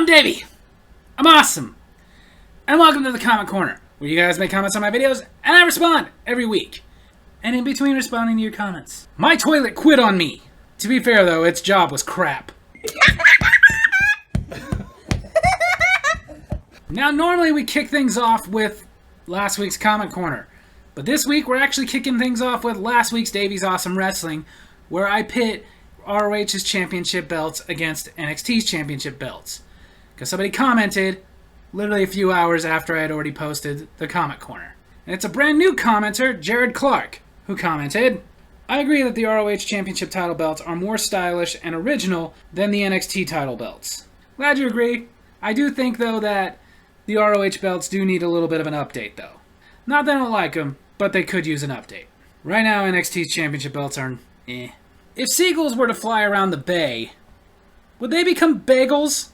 Davey. I'm awesome. And welcome to the Comment Corner, where you guys make comments on my videos, and I respond every week. And in between responding to your comments, my toilet quit on me. To be fair though, its job was crap. Now normally we kick things off with last week's Comment Corner. But this week we're actually kicking things off with last week's Davey's Awesome Wrestling, where I pit ROH's championship belts against NXT's championship belts. Because somebody commented literally a few hours after I had already posted the Comment Corner. And it's a brand new commenter, Jared Clark, who commented, I agree that the ROH championship title belts are more stylish and original than the NXT title belts. Glad you agree. I do think though that the ROH belts do need a little bit of an update though. Not that I don't like them, but they could use an update. Right now NXT's championship belts are eh. If seagulls were to fly around the bay, would they become bagels?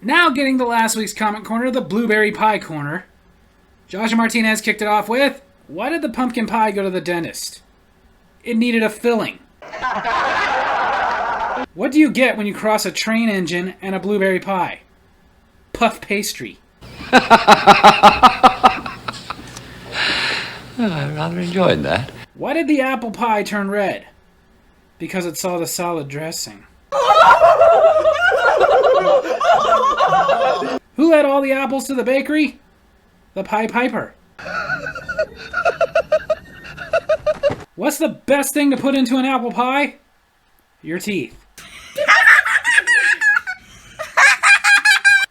Now getting to last week's Comment Corner, the Blueberry Pie Corner. Joshua Martinez kicked it off with, why did the pumpkin pie go to the dentist? It needed a filling. What do you get when you cross a train engine and a blueberry pie? Puff pastry. I rather enjoyed that. Why did the apple pie turn red? Because it saw the salad dressing. Who led all the apples to the bakery? The Pie Piper. What's the best thing to put into an apple pie? Your teeth.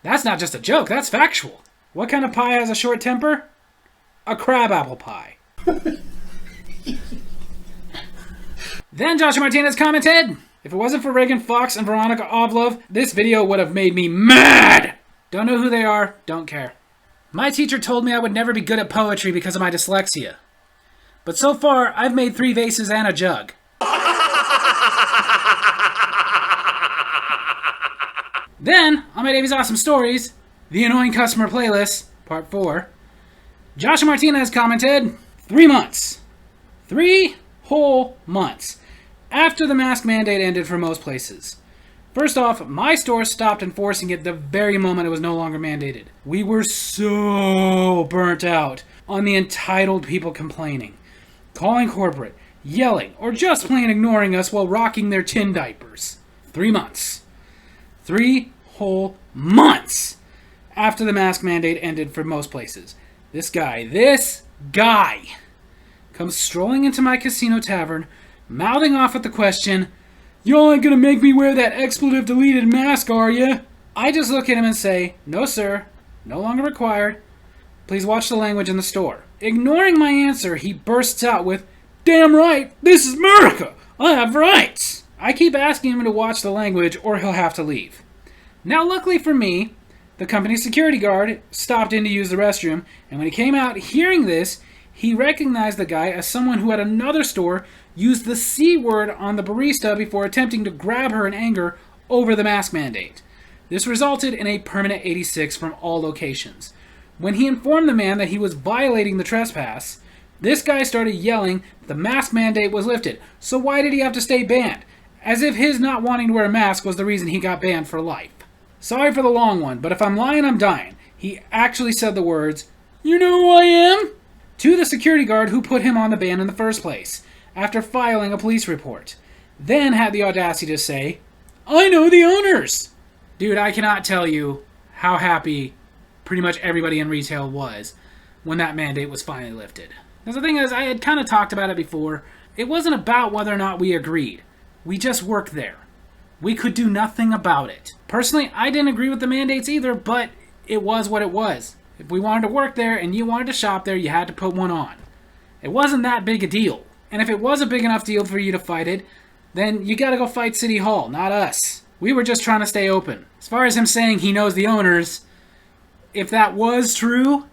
That's not just a joke, that's factual. What kind of pie has a short temper? A crab apple pie. Then Joshua Martinez commented, if it wasn't for Reagan Fox and Veronica Ovlov, this video would have made me mad! Don't know who they are, don't care. My teacher told me I would never be good at poetry because of my dyslexia. But so far, I've made 3 vases and a jug. Then, on my Davey's Awesome Stories, the Annoying Customer Playlist, Part 4, Joshua Martinez commented, 3 months. 3 whole months. After the mask mandate ended for most places. First off, my store stopped enforcing it the very moment it was no longer mandated. We were so burnt out on the entitled people complaining, calling corporate, yelling, or just plain ignoring us while rocking their tin diapers. 3 months. 3 whole months after the mask mandate ended for most places. This guy comes strolling into my casino tavern, mouthing off at the question, y'all ain't gonna make me wear that expletive-deleted mask, are ya? I just look at him and say, no sir, no longer required. Please watch the language in the store. Ignoring my answer, he bursts out with, damn right, this is America! I have rights! I keep asking him to watch the language or he'll have to leave. Now luckily for me, the company's security guard stopped in to use the restroom, and when he came out hearing this, he recognized the guy as someone who at another store used the C word on the barista before attempting to grab her in anger over the mask mandate. This resulted in a permanent 86 from all locations. When he informed the man that he was violating the trespass, this guy started yelling the mask mandate was lifted, so why did he have to stay banned? As if his not wanting to wear a mask was the reason he got banned for life. Sorry for the long one, but if I'm lying, I'm dying. He actually said the words, you know who I am? To the security guard who put him on the ban in the first place, after filing a police report. Then had the audacity to say, I know the owners! Dude, I cannot tell you how happy pretty much everybody in retail was when that mandate was finally lifted. Because the thing is, I had kind of talked about it before. It wasn't about whether or not we agreed. We just worked there. We could do nothing about it. Personally, I didn't agree with the mandates either, but it was what it was. If we wanted to work there and you wanted to shop there, you had to put one on. It wasn't that big a deal. And if it was a big enough deal for you to fight it, then you gotta go fight City Hall, not us. We were just trying to stay open. As far as him saying he knows the owners, if that was true,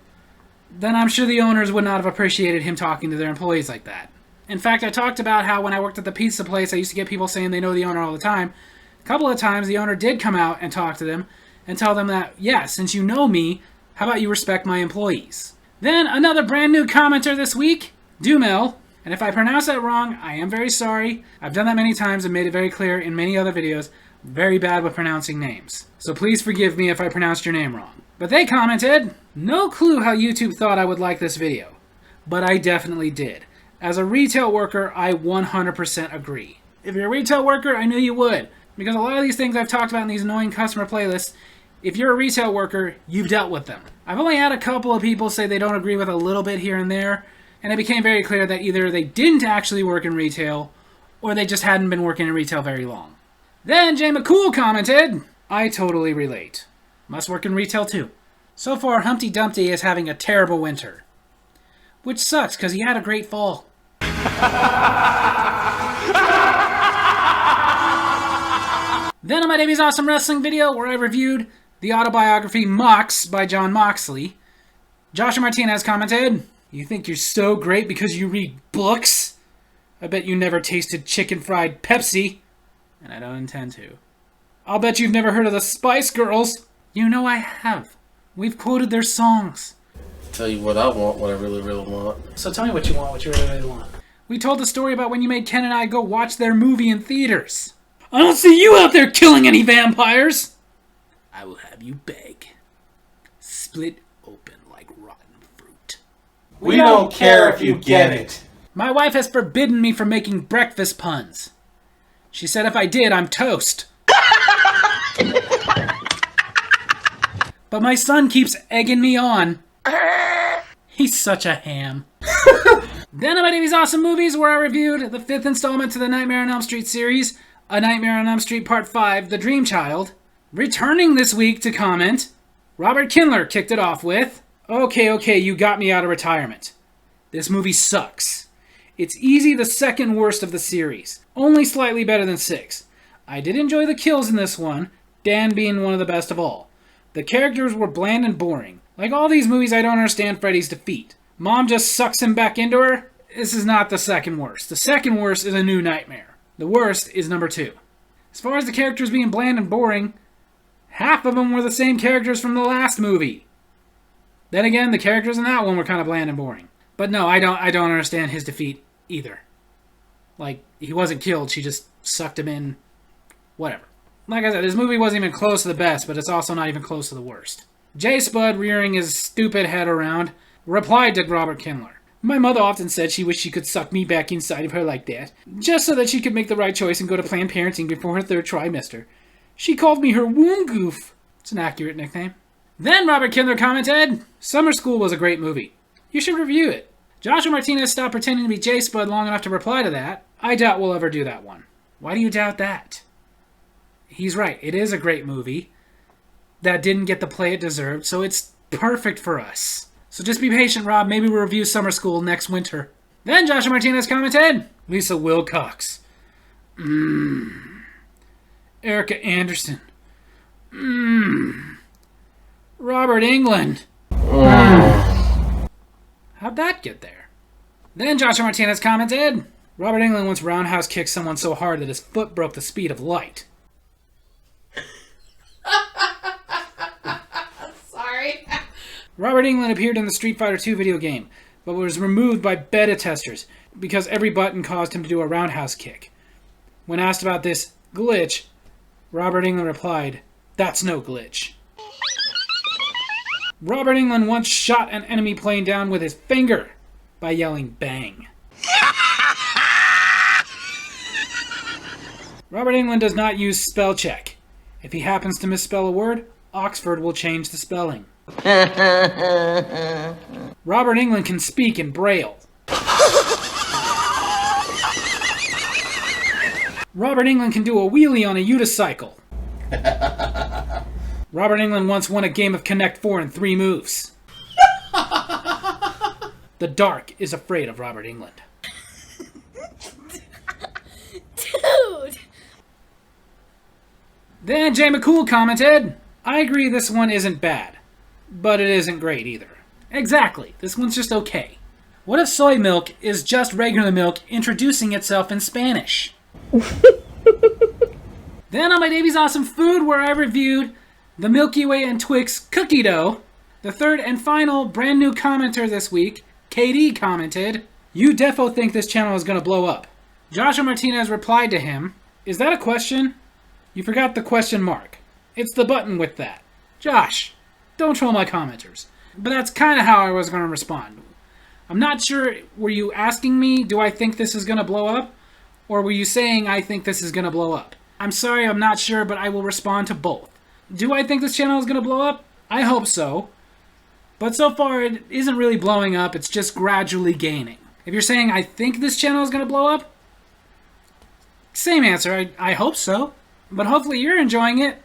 then I'm sure the owners would not have appreciated him talking to their employees like that. In fact, I talked about how when I worked at the pizza place, I used to get people saying they know the owner all the time. A couple of times, the owner did come out and talk to them and tell them that, yeah, since you know me, how about you respect my employees? Then, another brand new commenter this week, Dumel, and if I pronounce that wrong, I am very sorry. I've done that many times and made it very clear in many other videos. Very bad with pronouncing names. So please forgive me if I pronounced your name wrong. But they commented, no clue how YouTube thought I would like this video. But I definitely did. As a retail worker, I 100% agree. If you're a retail worker, I knew you would. Because a lot of these things I've talked about in these annoying customer playlists, if you're a retail worker, you've dealt with them. I've only had a couple of people say they don't agree with a little bit here and there, and it became very clear that either they didn't actually work in retail, or they just hadn't been working in retail very long. Then Jay McCool commented, I totally relate. Must work in retail too. So far, Humpty Dumpty is having a terrible winter. Which sucks, because he had a great fall. Then on my Davey's Awesome Wrestling video, where I reviewed the autobiography Mox by John Moxley, Joshua Martinez commented, you think you're so great because you read books? I bet you never tasted chicken fried Pepsi. And I don't intend to. I'll bet you've never heard of the Spice Girls. You know I have. We've quoted their songs. Tell you what I want, what I really, really want. So tell me what you want, what you really, really want. We told the story about when you made Ken and I go watch their movie in theaters. I don't see you out there killing any vampires. I will have you beg. Split open like rotten fruit. We don't care if you get it. My wife has forbidden me from making breakfast puns. She said if I did, I'm toast. But my son keeps egging me on. He's such a ham. Then on my Davey's Awesome Movies, where I reviewed the 5th installment to the Nightmare on Elm Street series, A Nightmare on Elm Street Part 5, The Dream Child. Returning this week to comment, Robert Kindler kicked it off with, Okay, you got me out of retirement. This movie sucks. It's easy the second worst of the series, only slightly better than 6. I did enjoy the kills in this one, Dan being one of the best of all. The characters were bland and boring. Like all these movies, I don't understand Freddy's defeat. Mom just sucks him back into her. This is not the second worst. The second worst is A New Nightmare. The worst is number 2. As far as the characters being bland and boring, half of them were the same characters from the last movie. Then again, the characters in that one were kind of bland and boring. But no, I don't understand his defeat either. Like, he wasn't killed, she just sucked him in. Whatever. Like I said, this movie wasn't even close to the best, but it's also not even close to the worst. Jay Spud, rearing his stupid head around, replied to Robert Kindler. My mother often said she wished she could suck me back inside of her like that, just so that she could make the right choice and go to Planned Parenting before her 3rd trimester. She called me her womb goof. It's an accurate nickname. Then Robert Kindler commented, Summer School was a great movie. You should review it. Joshua Martinez stopped pretending to be Jay Spud long enough to reply to that. I doubt we'll ever do that one. Why do you doubt that? He's right. It is a great movie that didn't get the play it deserved, so it's perfect for us. So just be patient, Rob. Maybe we'll review Summer School next winter. Then Joshua Martinez commented, Lisa Wilcox. Erica Anderson. Robert Englund. How'd that get there? Then Joshua Martinez commented, Robert Englund once roundhouse kicked someone so hard that his foot broke the speed of light. Sorry. Robert Englund appeared in the Street Fighter II video game, but was removed by beta testers because every button caused him to do a roundhouse kick. When asked about this glitch, Robert Englund replied, That's no glitch. Robert Englund once shot an enemy plane down with his finger by yelling bang. Robert Englund does not use spell check. If he happens to misspell a word, Oxford will change the spelling. Robert Englund can speak in Braille. Robert Englund can do a wheelie on a unicycle. Robert Englund once won a game of Connect 4 in 3 moves. The dark is afraid of Robert Englund. Dude! Then Jay McCool commented, I agree this one isn't bad, but it isn't great either. Exactly, this one's just okay. What if soy milk is just regular milk introducing itself in Spanish? Then on my Davey's Awesome Food, where I reviewed the Milky Way and Twix cookie dough, the 3rd and final brand new commenter this week, KD, commented, You defo think this channel is going to blow up. Joshua Martinez replied to him, Is that a question? You forgot the question mark. It's the button with that. Josh, don't troll my commenters. But that's kind of how I was going to respond. I'm not sure, were you asking me, do I think this is going to blow up? Or were you saying I think this is going to blow up? I'm sorry, I'm not sure, but I will respond to both. Do I think this channel is going to blow up? I hope so. But so far, it isn't really blowing up, it's just gradually gaining. If you're saying I think this channel is going to blow up, same answer, I hope so. But hopefully you're enjoying it.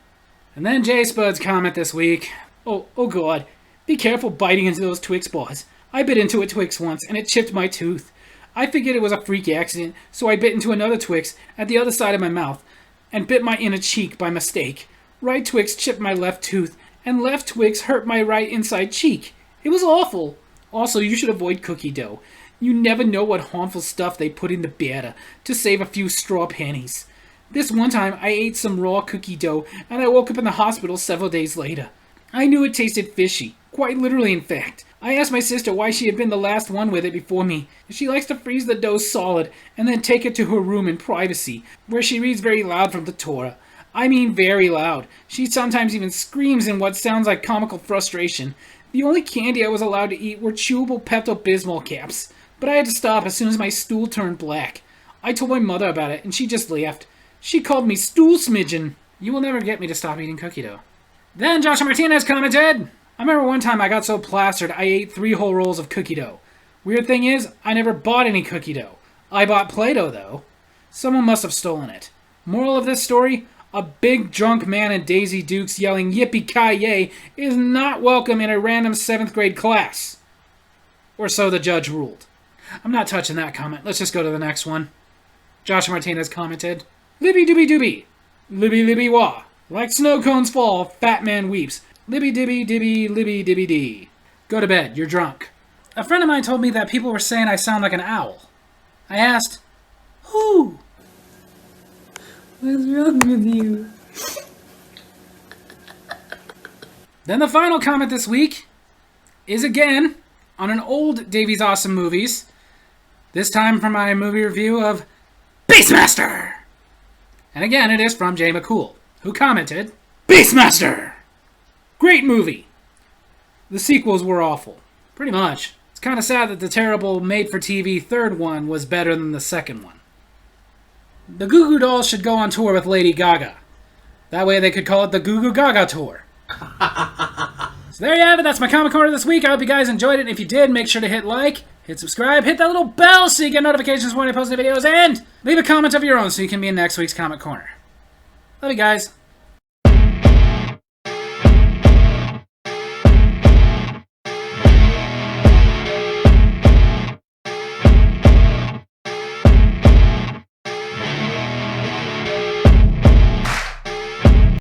And then Jay Spud's comment this week. Oh god, be careful biting into those Twix bars. I bit into a Twix once, and it chipped my tooth. I figured it was a freak accident, so I bit into another Twix at the other side of my mouth, and bit my inner cheek by mistake. Right Twix chipped my left tooth, and left Twix hurt my right inside cheek. It was awful. Also, you should avoid cookie dough. You never know what harmful stuff they put in the batter to save a few straw pennies. This one time, I ate some raw cookie dough, and I woke up in the hospital several days later. I knew it tasted fishy. Quite literally, in fact. I asked my sister why she had been the last one with it before me. She likes to freeze the dough solid and then take it to her room in privacy, where she reads very loud from the Torah. I mean very loud. She sometimes even screams in what sounds like comical frustration. The only candy I was allowed to eat were chewable Pepto-Bismol caps, but I had to stop as soon as my stool turned black. I told my mother about it, and she just laughed. She called me stool smidgen. You will never get me to stop eating cookie dough. Then Joshua Martinez commented, I remember one time I got so plastered I ate 3 whole rolls of cookie dough. Weird thing is, I never bought any cookie dough. I bought Play-Doh, though. Someone must have stolen it. Moral of this story, a big drunk man in Daisy Dukes yelling yippee-ki-yay is not welcome in a random 7th grade class. Or so the judge ruled. I'm not touching that comment. Let's just go to the next one. Joshua Martinez commented, Libby dooby dooby. Libby libby wah. Like snow cones fall, fat man weeps. Libby dibby dibby libby dibby dee. Go to bed, you're drunk. A friend of mine told me that people were saying I sound like an owl. I asked, who? What's wrong with you? Then the final comment this week is again on an old Davies Awesome Movies. This time from my movie review of Beastmaster. And again, it is from Jay McCool, who commented, Beastmaster! Great movie. The sequels were awful. Pretty much. It's kind of sad that the terrible made-for-TV third one was better than the second one. The Goo Goo Dolls should go on tour with Lady Gaga. That way they could call it the Goo Goo Gaga Tour. So there you have it. That's my Comic Corner this week. I hope you guys enjoyed it. And if you did, make sure to hit like, hit subscribe, hit that little bell so you get notifications when I post new videos, and leave a comment of your own so you can be in next week's Comic Corner. Love you guys.